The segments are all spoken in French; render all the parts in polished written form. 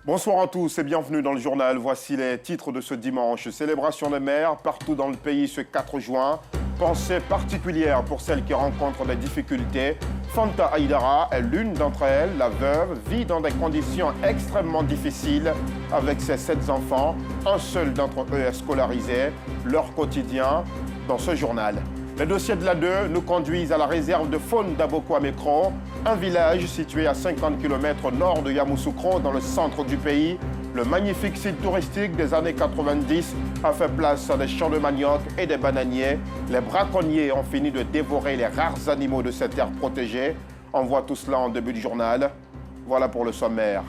Bonsoir à tous et bienvenue dans le journal. Voici les titres de ce dimanche. Célébration des mères partout dans le pays ce 4 juin. Pensée particulière pour celles qui rencontrent des difficultés. Fanta Aïdara est l'une d'entre elles. La veuve vit dans des conditions extrêmement difficiles avec ses 7 enfants. Un seul d'entre eux est scolarisé. Leur quotidien dans ce journal. Les dossiers de l'A2 nous conduisent à la réserve de faune d'Abokwa-Mekro, un village situé à 50 km au nord de Yamoussoukro, dans le centre du pays. Le magnifique site touristique des années 90 a fait place à des champs de manioc et des bananiers. Les braconniers ont fini de dévorer les rares animaux de cette aire protégée. On voit tout cela en début du journal. Voilà pour le sommaire.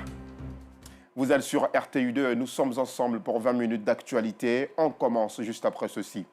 Vous êtes sur RTU2 et nous sommes ensemble pour 20 minutes d'actualité. On commence juste après ceci.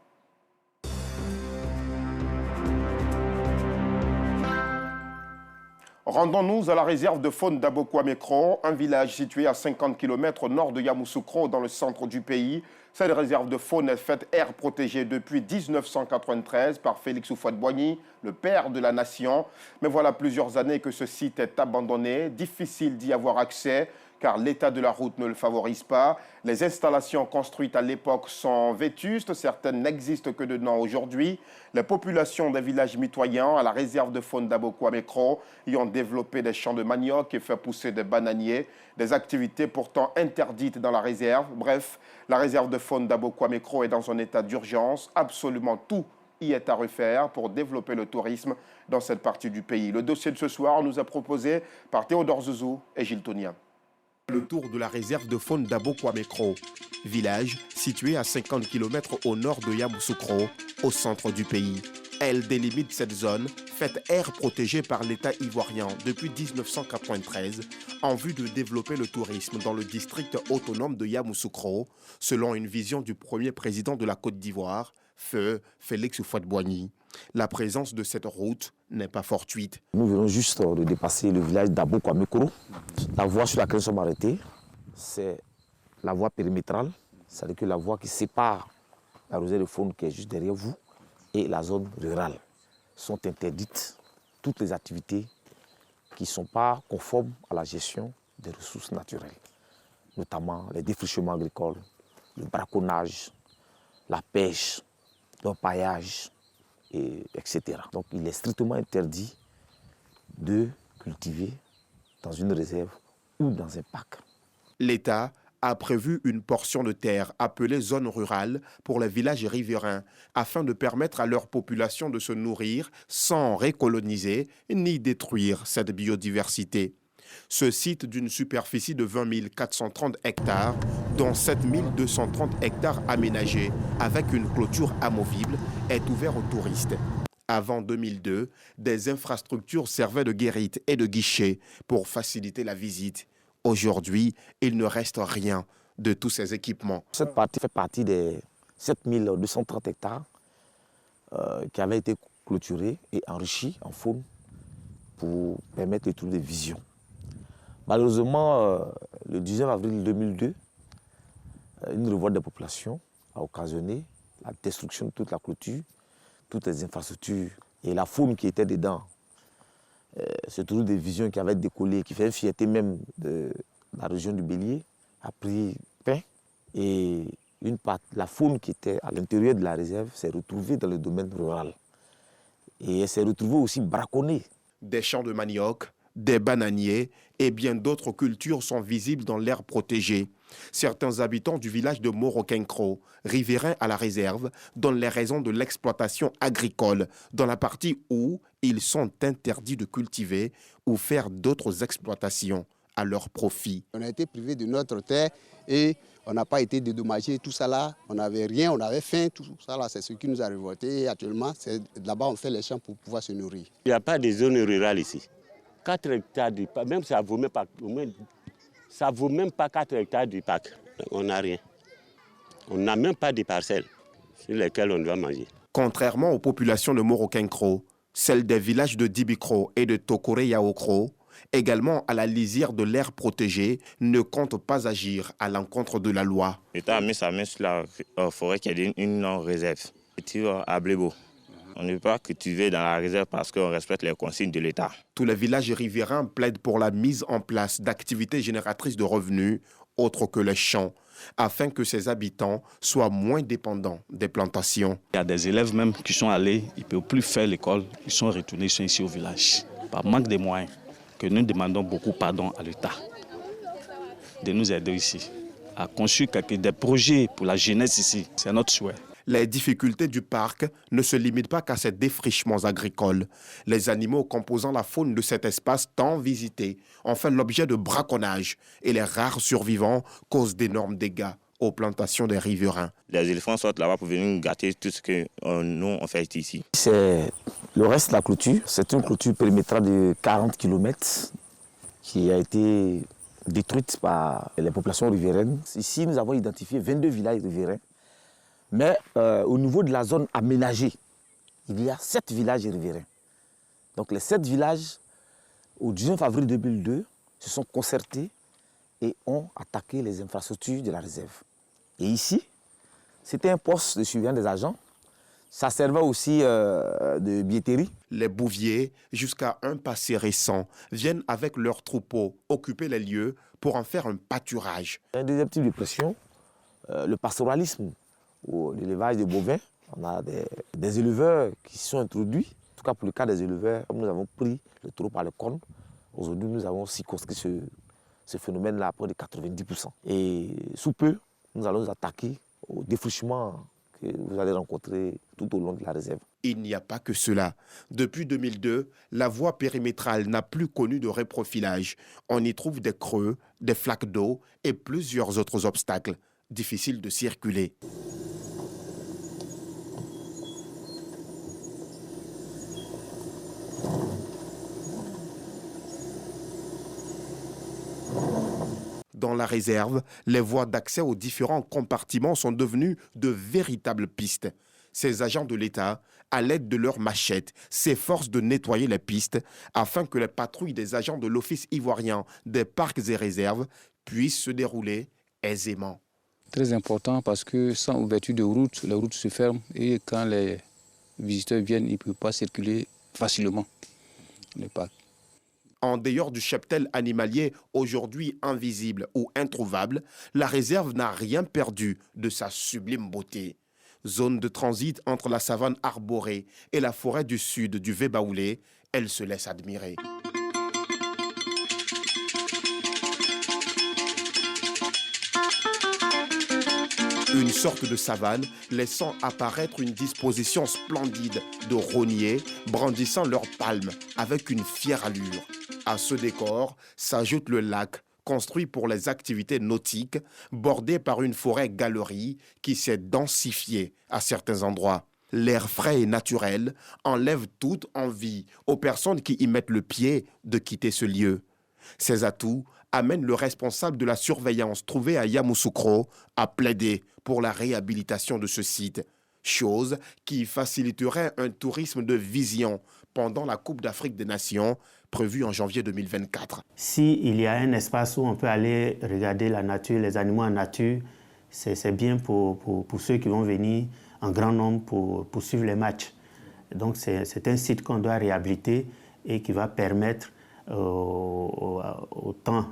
Rendons-nous à la réserve de faune d'Abokwa-Mekro, un village situé à 50 km au nord de Yamoussoukro, dans le centre du pays. Cette réserve de faune est faite aire protégée depuis 1993 par Félix Houphouët-Boigny, le père de la nation. Mais voilà plusieurs années que ce site est abandonné, difficile d'y avoir accès, car l'état de la route ne le favorise pas. Les installations construites à l'époque sont vétustes, certaines n'existent que dedans aujourd'hui. Les populations des villages mitoyens à la réserve de faune d'Abokwa-Mekro y ont développé des champs de manioc et fait pousser des bananiers, des activités pourtant interdites dans la réserve. Bref, la réserve de faune d'Abokwa-Mekro est dans un état d'urgence. Absolument tout y est à refaire pour développer le tourisme dans cette partie du pays. Le dossier de ce soir nous est proposé par Théodore Zouzou et Gilles Tonien. Le tour de la réserve de faune d'Abokwa-Mekro, village situé à 50 km au nord de Yamoussoukro, au centre du pays. Elle délimite cette zone, faite aire protégée par l'État ivoirien depuis 1993, en vue de développer le tourisme dans le district autonome de Yamoussoukro, selon une vision du premier président de la Côte d'Ivoire, feu Félix Houphouët-Boigny. La présence de cette route n'est pas fortuite. Nous venons juste de dépasser le village d'Abokwa-Mekro. La voie sur laquelle nous sommes arrêtés, c'est la voie périmétrale, c'est-à-dire que la voie qui sépare la réserve de faune qui est juste derrière vous et la zone rurale. Sont interdites toutes les activités qui ne sont pas conformes à la gestion des ressources naturelles, notamment les défrichements agricoles, le braconnage, la pêche, l'empaillage, etc. Donc il est strictement interdit de cultiver dans une réserve ou dans un parc. L'État a prévu une portion de terre appelée zone rurale pour les villages riverains afin de permettre à leur population de se nourrir sans recoloniser ni détruire cette biodiversité. Ce site d'une superficie de 20 430 hectares, dont 7 230 hectares aménagés avec une clôture amovible, est ouvert aux touristes. Avant 2002, des infrastructures servaient de guérites et de guichets pour faciliter la visite. Aujourd'hui, il ne reste rien de tous ces équipements. Cette partie fait partie des 7 230 hectares qui avaient été clôturés et enrichis en faune pour permettre le tour de vision. Malheureusement, le 19 avril 2002, une révolte des populations a occasionné la destruction de toute la clôture, toutes les infrastructures et la faune qui était dedans. Ce tour de vision qui avait décollé, qui fait une fierté même de la région du Bélier, a pris fin et la faune qui était à l'intérieur de la réserve s'est retrouvée dans le domaine rural. Et elle s'est retrouvée aussi braconnée. Des champs de manioc, des bananiers et bien d'autres cultures sont visibles dans l'aire protégée. Certains habitants du village de Morokenkro, riverains à la réserve, donnent les raisons de l'exploitation agricole, dans la partie où ils sont interdits de cultiver ou faire d'autres exploitations à leur profit. On a été privés de notre terre et on n'a pas été dédommagés, tout ça là, on n'avait rien, on avait faim, tout ça là, c'est ce qui nous a révolté. Et actuellement, là-bas on fait les champs pour pouvoir se nourrir. Il n'y a pas de zone rurale ici. 4 hectares du parc, même ça ne vaut même pas 4 hectares du parc. On n'a rien. On n'a même pas de parcelles sur lesquelles on doit manger. Contrairement aux populations de Morokenkro, celles des villages de Dibikro et de Tokore-Yaokro, également à la lisière de l'aire protégée, ne comptent pas agir à l'encontre de la loi. L'État a mis sa main sur la forêt qui est une non-réserve. À Blébo. On ne peut pas cultiver dans la réserve parce qu'on respecte les consignes de l'État. Tous les villages riverains plaident pour la mise en place d'activités génératrices de revenus autres que les champs, afin que ces habitants soient moins dépendants des plantations. Il y a des élèves même qui sont allés, ils ne peuvent plus faire l'école, ils sont retournés, ils sont ici au village. Par manque de moyens, que nous demandons beaucoup pardon à l'État de nous aider ici, à construire des projets pour la jeunesse ici. C'est notre souhait. Les difficultés du parc ne se limitent pas qu'à ces défrichements agricoles. Les animaux composant la faune de cet espace tant visité ont fait l'objet de braconnages et les rares survivants causent d'énormes dégâts aux plantations des riverains. Les éléphants sortent là-bas pour venir gâter tout ce que nous on fait ici. C'est le reste de la clôture. C'est une clôture périmétrale de 40 km qui a été détruite par les populations riveraines. Ici, nous avons identifié 22 villages riverains. Mais au niveau de la zone aménagée, il y a 7 villages riverains. Donc les 7 villages, au 19 avril 2002, se sont concertés et ont attaqué les infrastructures de la réserve. Et ici, c'était un poste de surveillance des agents. Ça servait aussi de billetterie. Les bouviers, jusqu'à un passé récent, viennent avec leurs troupeaux occuper les lieux pour en faire un pâturage. Un deuxième type de pression, le pastoralisme ou l'élevage de bovins. On a des éleveurs qui se sont introduits. En tout cas, pour le cas des éleveurs, nous avons pris le taureau par le corne. Aujourd'hui, nous avons circonscrit ce phénomène-là à près de 90%. Et sous peu, nous allons nous attaquer au défrichement que vous allez rencontrer tout au long de la réserve. Il n'y a pas que cela. Depuis 2002, la voie périmétrale n'a plus connu de réprofilage. On y trouve des creux, des flaques d'eau et plusieurs autres obstacles. Difficile de circuler. Dans la réserve, les voies d'accès aux différents compartiments sont devenues de véritables pistes. Ces agents de l'État, à l'aide de leurs machettes, s'efforcent de nettoyer les pistes afin que les patrouilles des agents de l'Office ivoirien des parcs et réserves puissent se dérouler aisément. Très important parce que sans ouverture de route, les routes se ferment et quand les visiteurs viennent, ils ne peuvent pas circuler facilement dans le parc. En dehors du cheptel animalier aujourd'hui invisible ou introuvable, la réserve n'a rien perdu de sa sublime beauté. Zone de transit entre la savane arborée et la forêt du sud du Vébaoulé, elle se laisse admirer. Une sorte de savane laissant apparaître une disposition splendide de rogniers brandissant leurs palmes avec une fière allure. À ce décor s'ajoute le lac, construit pour les activités nautiques, bordé par une forêt-galerie qui s'est densifiée à certains endroits. L'air frais et naturel enlève toute envie aux personnes qui y mettent le pied de quitter ce lieu. Ces atouts amènent le responsable de la surveillance trouvé à Yamoussoukro à plaider pour la réhabilitation de ce site, chose qui faciliterait un tourisme de vision pendant la Coupe d'Afrique des Nations prévue en janvier 2024. S'il y a un espace où on peut aller regarder la nature, les animaux en nature, c'est bien pour ceux qui vont venir en grand nombre pour suivre les matchs. Donc c'est un site qu'on doit réhabiliter et qui va permettre au temps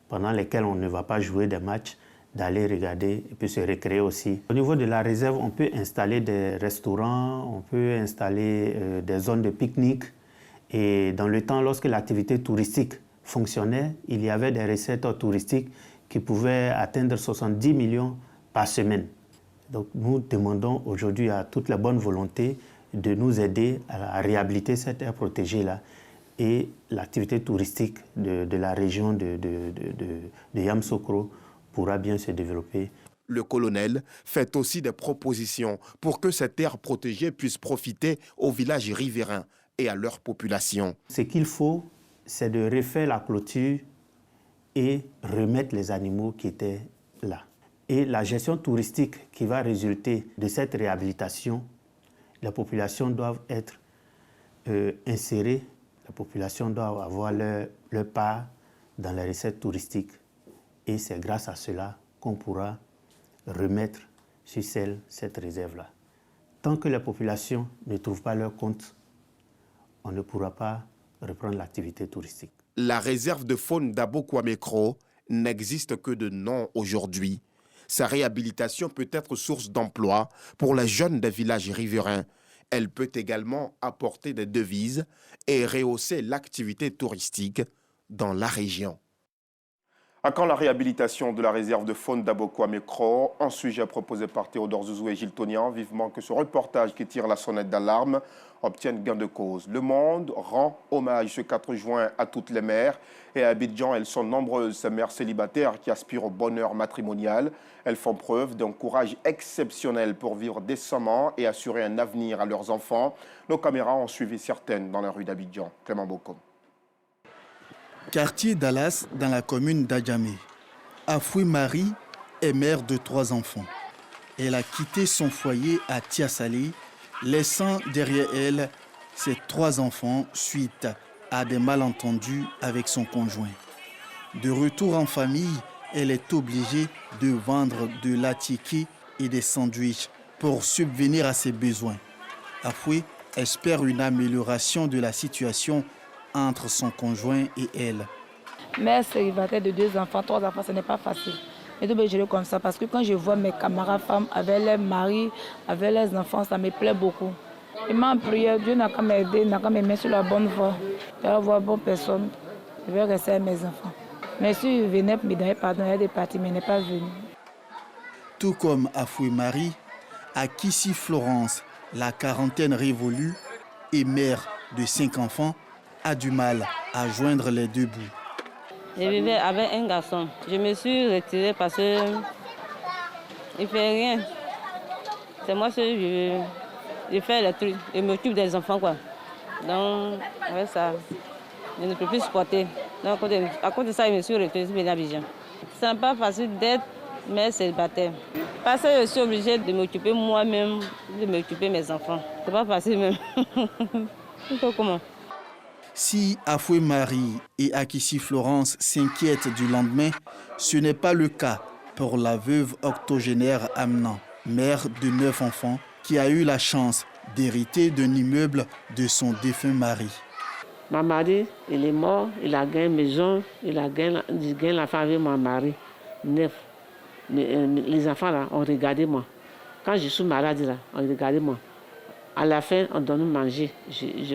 pendant lesquels on ne va pas jouer des matchs, d'aller regarder et puis se récréer aussi. Au niveau de la réserve, on peut installer des restaurants, on peut installer des zones de pique-nique. Et dans le temps, lorsque l'activité touristique fonctionnait, il y avait des recettes touristiques qui pouvaient atteindre 70 millions par semaine. Donc nous demandons aujourd'hui à toute la bonne volonté de nous aider à réhabiliter cette aire protégée-là et l'activité touristique de la région de Yamoussoukro pourra bien se développer. Le colonel fait aussi des propositions pour que cette aire protégée puisse profiter aux villages riverains et à leur population. Ce qu'il faut, c'est de refaire la clôture et remettre les animaux qui étaient là. Et la gestion touristique qui va résulter de cette réhabilitation, les populations doivent être insérées, la population doit avoir leur part dans les recettes touristiques. Et c'est grâce à cela qu'on pourra remettre sur cette réserve-là. Tant que les populations ne trouvent pas leur compte, on ne pourra pas reprendre l'activité touristique. La réserve de faune d'Abo-Kwame-Kro n'existe que de nom aujourd'hui. Sa réhabilitation peut être source d'emploi pour les jeunes des villages riverains. Elle peut également apporter des devises et rehausser l'activité touristique dans la région. À quand la réhabilitation de la réserve de faune d'Abo-Kwame-Kro? Un sujet proposé par Théodore Zouzou et Gilles Tonian. Vivement que ce reportage qui tire la sonnette d'alarme obtienne gain de cause. Le Monde rend hommage ce 4 juin à toutes les mères. Et à Abidjan, elles sont nombreuses, ces mères célibataires qui aspirent au bonheur matrimonial. Elles font preuve d'un courage exceptionnel pour vivre décemment et assurer un avenir à leurs enfants. Nos caméras ont suivi certaines dans la rue d'Abidjan. Clément Bokom. Quartier Dallas, dans la commune d'Adjamé. Afoui Marie est mère de 3 enfants. Elle a quitté son foyer à Tiasalé, laissant derrière elle ses 3 enfants suite à des malentendus avec son conjoint. De retour en famille, elle est obligée de vendre de l'attiqué et des sandwichs pour subvenir à ses besoins. Afoui espère une amélioration de la situation entre son conjoint et elle. Mère célibataire de 2 enfants, 3 enfants, ce n'est pas facile. Mais je le comme ça parce que quand je vois mes camarades femmes avec leurs maris, avec leurs enfants, ça me plaît beaucoup. Et ma prière, Dieu n'a qu'à m'aider, n'a qu'à me mettre sur la bonne voie. Je vais avoir bonne personne, je vais rester avec mes enfants. Mais si je venais me donner pardon, il y a des parties, mais il n'est pas venu. Tout comme Afoui Marie, Akissi Florence, la quarantaine révolue et mère de 5 enfants, a du mal à joindre les 2 bouts. Je vivais avec un garçon. Je me suis retirée parce qu'il ne fait rien. C'est moi qui je fais les trucs. Je m'occupe des enfants, quoi. Donc, avec ça, je ne peux plus supporter. Donc, à cause de ça, je me suis retirée à Abidjan. Ce n'est pas facile d'être mère célibataire. Parce que je suis obligée de m'occuper moi-même, de m'occuper de mes enfants. Ce n'est pas facile même. Comment? Si Afoui Marie et Akissi Florence s'inquiètent du lendemain, ce n'est pas le cas pour la veuve octogénaire Amnan, mère de 9 enfants, qui a eu la chance d'hériter d'un immeuble de son défunt mari. Mon mari, il est mort, il a gagné une maison, il a gagné la famille de mon mari, 9. Les enfants là ont regardé moi. Quand je suis malade là, on regardait moi. À la fin, on donne manger,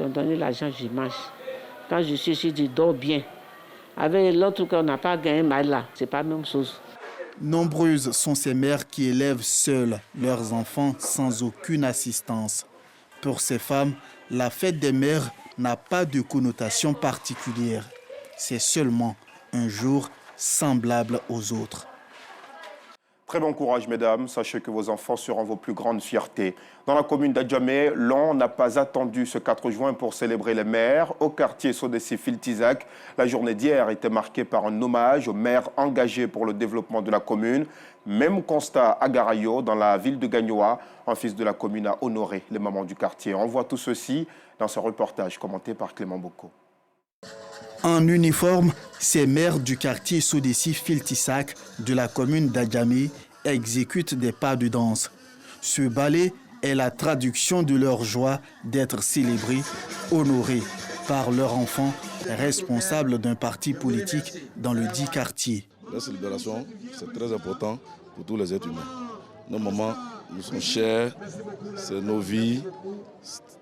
on donne l'argent, je mange. Quand je suis ici, je dors bien. Avec l'autre qu'on n'a pas gagné mal là, c'est pas la même chose. Nombreuses sont ces mères qui élèvent seules leurs enfants sans aucune assistance. Pour ces femmes, la fête des mères n'a pas de connotation particulière. C'est seulement un jour semblable aux autres. Très bon courage, mesdames. Sachez que vos enfants seront vos plus grandes fiertés. Dans la commune d'Adjamé, l'on n'a pas attendu ce 4 juin pour célébrer les mères. Au quartier Sodessi-Filtizac, la journée d'hier était marquée par un hommage aux mères engagées pour le développement de la commune. Même constat à Garayo, dans la ville de Gagnoa. Un fils de la commune a honoré les mamans du quartier. On voit tout ceci dans ce reportage commenté par Clément Boko. En uniforme, ces mères du quartier Sodessi-Filtizac de la commune d'Adjamé exécutent des pas de danse. Ce ballet est la traduction de leur joie d'être célébrés, honorés par leur enfant, responsable d'un parti politique dans le dit quartier. La célébration, c'est très important pour tous les êtres humains. Nos mamans nous sont chers, c'est nos vies.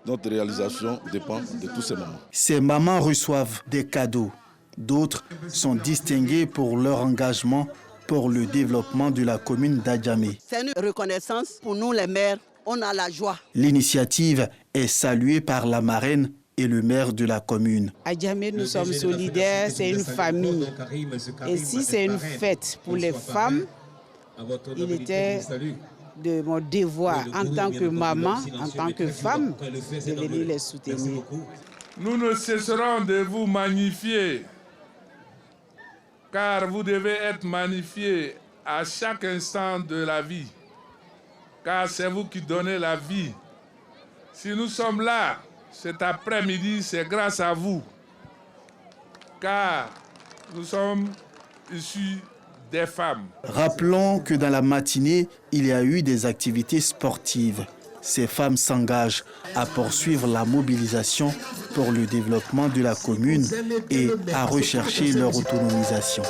Notre réalisation dépend de tous ces mamans. Ces mamans reçoivent des cadeaux. D'autres sont distinguées pour leur engagement pour le développement de la commune d'Adjamé. C'est une reconnaissance pour nous les mères. On a la joie. L'initiative est saluée par la marraine et le maire de la commune. À Adjamé, nous sommes solidaires, c'est une famille. Et si c'est une fête pour les femmes, il était de mon devoir en tant que maman, en tant que femme, de venir les soutenir. Nous ne cesserons de vous magnifier, car vous devez être magnifiés à chaque instant de la vie, car c'est vous qui donnez la vie. Si nous sommes là cet après-midi, c'est grâce à vous, car nous sommes issus des femmes. Rappelons que dans la matinée, il y a eu des activités sportives. ces femmes s'engagent à poursuivre la mobilisation pour le développement de la commune et à rechercher leur autonomisation.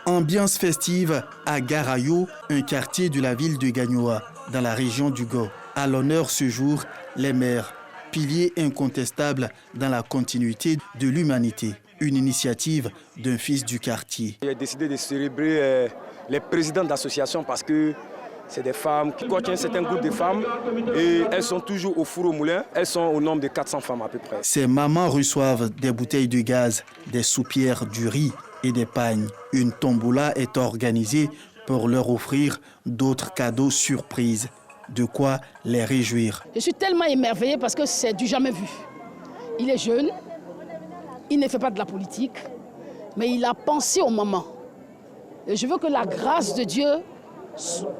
Ambiance festive à Garayo, un quartier de la ville de Gagnoa, dans la région du Go. À l'honneur ce jour, les maires, piliers incontestables dans la continuité de l'humanité. Une initiative d'un fils du quartier. J'ai décidé de célébrer les présidents d'associations parce que c'est des femmes qui coachent un certain groupe de femmes et elles sont toujours au four au moulin. Elles sont au nombre de 400 femmes à peu près. Ces mamans reçoivent des bouteilles de gaz, des soupières, du riz et des pagnes. Une tombola est organisée pour leur offrir d'autres cadeaux surprises. De quoi les réjouir. Je suis tellement émerveillée parce que c'est du jamais vu. Il est jeune, il ne fait pas de la politique, mais il a pensé au moment. Et je veux que la grâce de Dieu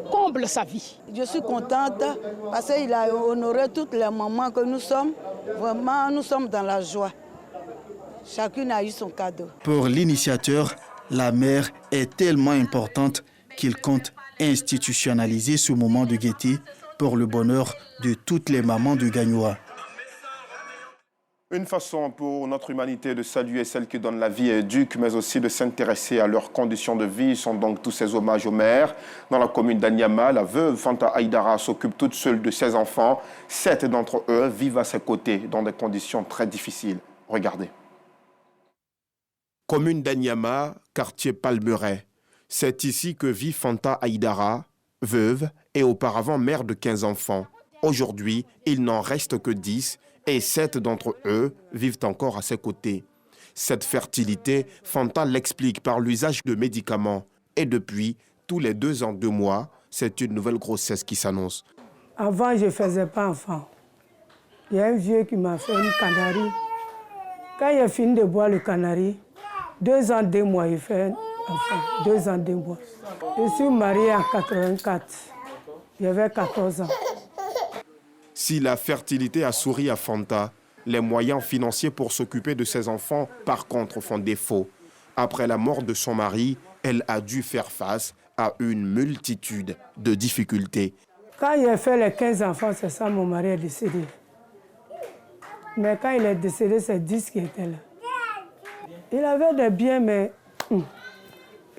comble sa vie. Je suis contente parce qu'il a honoré toutes les mamans que nous sommes. Vraiment, nous sommes dans la joie. Chacune a eu son cadeau. Pour l'initiateur, la mère est tellement importante qu'il compte institutionnaliser ce moment de gaieté pour le bonheur de toutes les mamans de Gagnoa. Une façon pour notre humanité de saluer celles qui donnent la vie et éduquent, mais aussi de s'intéresser à leurs conditions de vie, sont donc tous ces hommages aux mères. Dans la commune d'Anyama, la veuve Fanta Aïdara s'occupe toute seule de ses enfants. 7 d'entre eux vivent à ses côtés dans des conditions très difficiles. Regardez. Commune d'Anyama, quartier Palmeret. C'est ici que vit Fanta Aïdara, veuve et auparavant mère de 15 enfants. Aujourd'hui, il n'en reste que 10 et 7 d'entre eux vivent encore à ses côtés. Cette fertilité, Fanta l'explique par l'usage de médicaments. Et depuis, tous les 2 ans, 2 mois, c'est une nouvelle grossesse qui s'annonce. Avant, je ne faisais pas enfant. Il y a un vieux qui m'a fait une canarie. Quand il a fini de boire le canari, 2 ans, 2 mois, il fait enfant. 2 ans, 2 mois. Je suis mariée en 84. J'avais 14 ans. Si la fertilité a souri à Fanta, les moyens financiers pour s'occuper de ses enfants, par contre, font défaut. Après la mort de son mari, elle a dû faire face à une multitude de difficultés. Quand il a fait les 15 enfants, c'est ça, mon mari est décédé. Mais quand il est décédé, c'est 10 qui étaient là. Il avait des biens, mais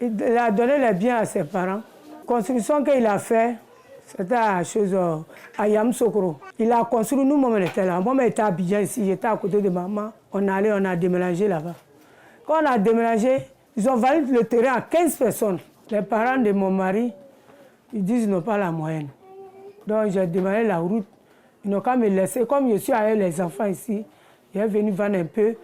il a donné les biens à ses parents. La construction qu'il a fait, c'était à Yamsokro. Il a construit, nous, on était là. Moi, j'étais à Abidjan ici, j'étais à côté de maman. On a déménagé là-bas. Quand on a déménagé, ils ont vendu le terrain à 15 personnes. Les parents de mon mari, ils disent qu'ils n'ont pas la moyenne. Donc, j'ai démarré la route. Ils n'ont qu'à me laisser. Comme je suis avec les enfants ici, il est venu vendre un peu.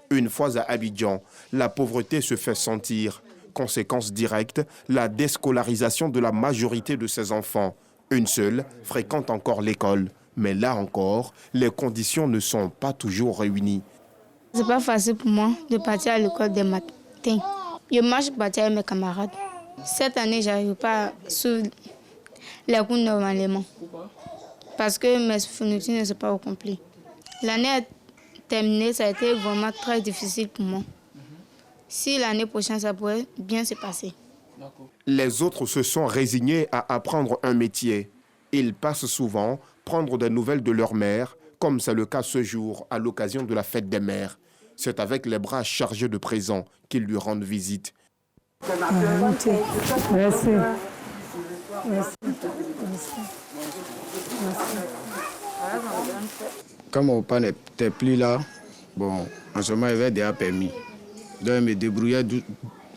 Une fois à Abidjan, la pauvreté se fait sentir. Conséquence directe, la déscolarisation de la majorité de ses enfants. Une seule fréquente encore l'école. Mais là encore, les conditions ne sont pas toujours réunies. C'est pas facile pour moi de partir à l'école des matins. Je marche pour partir avec mes camarades. Cette année, je n'arrive pas à suivre les cours normalement. Parce que mes fournitures ne sont pas au complet. L'année terminée, ça a été vraiment très difficile pour moi. Si l'année prochaine, ça pourrait bien se passer. Les autres se sont résignés à apprendre un métier. Ils passent souvent prendre des nouvelles de leur mère, comme c'est le cas ce jour à l'occasion de la fête des mères. C'est avec les bras chargés de présents qu'ils lui rendent visite. Merci. Merci. Quand mon papa n'était plus là, bon, en ce moment, il avait déjà permis. Donc, je me débrouillais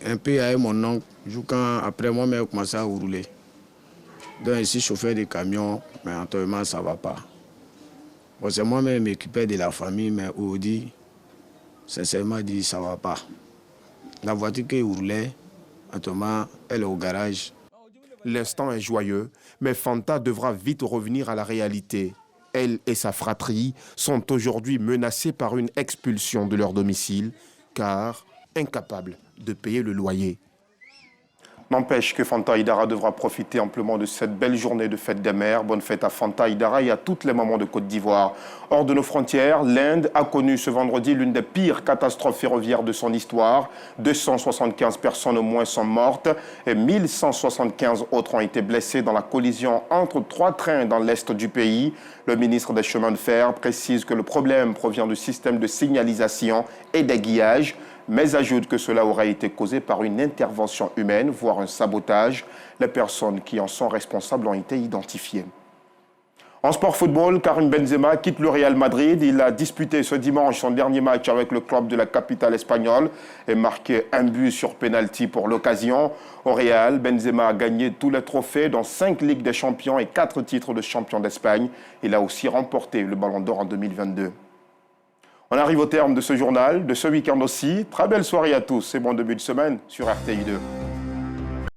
un peu avec mon oncle, quand après moi, j'ai commencé à rouler. Donc, je suis chauffeur de camion, mais actuellement, ça ne va pas. Bon, c'est moi-même qui m'occupais de la famille, mais aujourd'hui, sincèrement, dit ça ne va pas. La voiture qui roulait, actuellement, elle est au garage. L'instant est joyeux, mais Fanta devra vite revenir à la réalité. Elle et sa fratrie sont aujourd'hui menacées par une expulsion de leur domicile, car incapables de payer le loyer. N'empêche que Fanta Aidara devra profiter amplement de cette belle journée de fête des mères. Bonne fête à Fanta Aidara et à toutes les mamans de Côte d'Ivoire. Hors de nos frontières, l'Inde a connu ce vendredi l'une des pires catastrophes ferroviaires de son histoire. 275 personnes au moins sont mortes et 1175 autres ont été blessées dans la collision entre 3 trains dans l'est du pays. Le ministre des Chemins de Fer précise que le problème provient du système de signalisation et d'aiguillage, mais ajoute que cela aurait été causé par une intervention humaine, voire un sabotage. Les personnes qui en sont responsables ont été identifiées. En sport football, Karim Benzema quitte le Real Madrid. Il a disputé ce dimanche son dernier match avec le club de la capitale espagnole et marqué un but sur pénalty pour l'occasion. Au Real, Benzema a gagné tous les trophées, dont 5 Ligues des Champions et 4 titres de champion d'Espagne. Il a aussi remporté le Ballon d'Or en 2022. On arrive au terme de ce journal, de ce week-end aussi. Très belle soirée à tous et bon début de semaine sur RTI2.